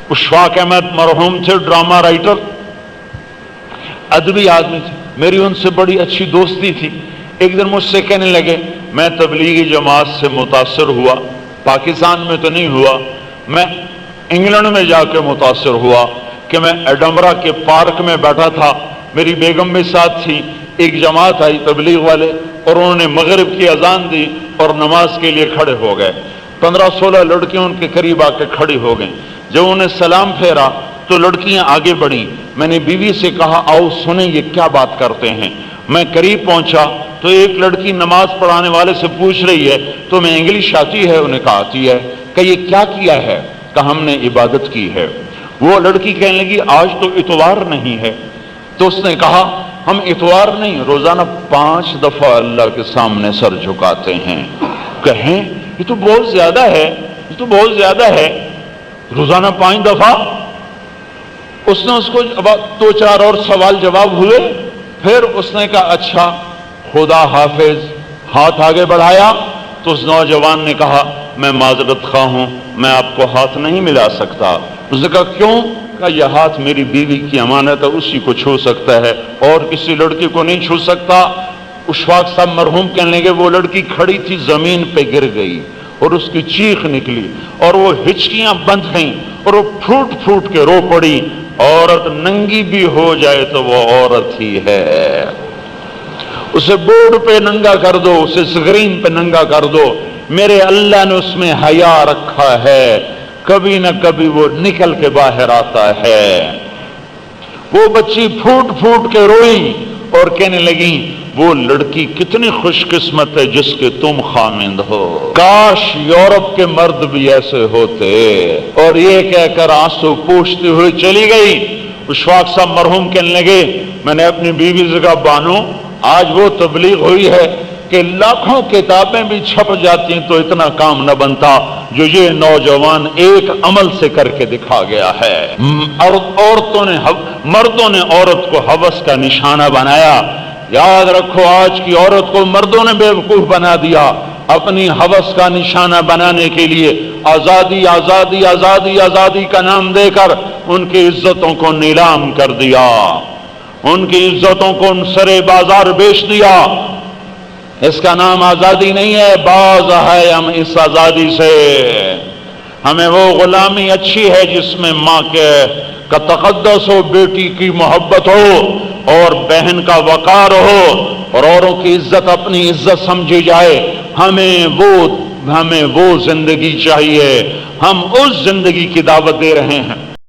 اشفاق احمد مرحوم تھے، drama writer, ادبی آدمی تھے، میری ان سے بڑی اچھی دوستی تھی۔ ایک دن مجھ سے کہنے لگے، میں تبلیغی جماعت سے متاثر ہوا، پاکستان میں تو نہیں ہوا، میں انگلینڈ میں جا کے متاثر ہوا کہ میں ایڈنبرا کے پارک میں بیٹھا تھا، میری بیگم بھی ساتھ تھی، ایک جماعت آئی تبلیغ والے اور انہوں نے مغرب کی اذان دی اور نماز کے لیے کھڑے ہو گئے۔ 15-16 لڑکیاں ان کے قریب آ کے کھڑی ہو گئیں۔ جب انہوں نے سلام پھیرا تو لڑکیاں آگے بڑھیں۔ میں نے بیوی سے کہا آؤ سنیں یہ کیا بات کرتے ہیں۔ میں قریب پہنچا تو ایک لڑکی نماز پڑھانے والے سے پوچھ رہی ہے تو میں انگلش آتی ہے؟ انہیں کہا آتی ہے۔ کہ یہ کیا کیا ہے؟ کہ ہم نے عبادت کی ہے۔ وہ لڑکی کہنے لگی آج تو اتوار نہیں ہے۔ تو اس نے کہا ہم اتوار نہیں، روزانہ 5 دفعہ اللہ کے سامنے سر جھکاتے ہیں۔ کہیں یہ تو بہت زیادہ ہے، یہ تو بہت زیادہ ہے، روزانہ 5 دفعہ۔ اس نے اس کو 2-4 اور سوال جواب ہوئے، پھر اس نے کہا اچھا خدا حافظ، ہاتھ آگے بڑھایا تو اس نوجوان نے کہا میں معذرت خواہ ہوں، میں آپ کو ہاتھ نہیں ملا سکتا۔ اس نے کہا کیوں؟ کہ یہ ہاتھ میری بیوی کی امانت ہے، اسی کو چھو سکتا ہے اور کسی لڑکی کو نہیں چھو سکتا۔ اشفاق صاحب مرحوم کہنے لگے وہ لڑکی کھڑی تھی زمین پہ گر گئی اور اس کی چیخ نکلی اور وہ ہچکیاں بند گئیں اور وہ پھوٹ پھوٹ کے رو پڑی۔ عورت ننگی بھی ہو جائے تو وہ عورت ہی ہے، اسے بورڈ پہ ننگا کر دو، اسے اسکرین پہ ننگا کر دو، میرے اللہ نے اس میں حیا رکھا ہے، کبھی نہ کبھی وہ نکل کے باہر آتا ہے۔ وہ بچی پھوٹ پھوٹ کے روئی اور کہنے لگی وہ لڑکی کتنی خوش قسمت ہے جس کے تم خامند ہو، کاش یورپ کے مرد بھی ایسے ہوتے۔ اور یہ کہہ کر آنسو پوچھتے ہوئے چلی گئی۔ اشفاق صاحب مرحوم کہنے لگے میں نے اپنی بیوی سے کہا بانو آج وہ تبلیغ ہوئی ہے کہ لاکھوں کتابیں بھی چھپ جاتی ہیں تو اتنا کام نہ بنتا جو یہ نوجوان ایک عمل سے کر کے دکھا گیا ہے۔ مردوں نے عورت کو ہوس کا نشانہ بنایا۔ یاد رکھو آج کی عورت کو مردوں نے بیوقوف بنا دیا، اپنی ہوس کا نشانہ بنانے کے لیے آزادی آزادی آزادی آزادی کا نام دے کر ان کی عزتوں کو نیلام کر دیا، ان کی عزتوں کو سرے بازار بیچ دیا۔ اس کا نام آزادی نہیں ہے، باز ہے ہم اس آزادی سے۔ ہمیں وہ غلامی اچھی ہے جس میں ماں کا تقدس ہو، بیٹی کی محبت ہو اور بہن کا وقار ہو اور اوروں کی عزت اپنی عزت سمجھی جائے۔ ہمیں وہ زندگی چاہیے، ہم اس زندگی کی دعوت دے رہے ہیں۔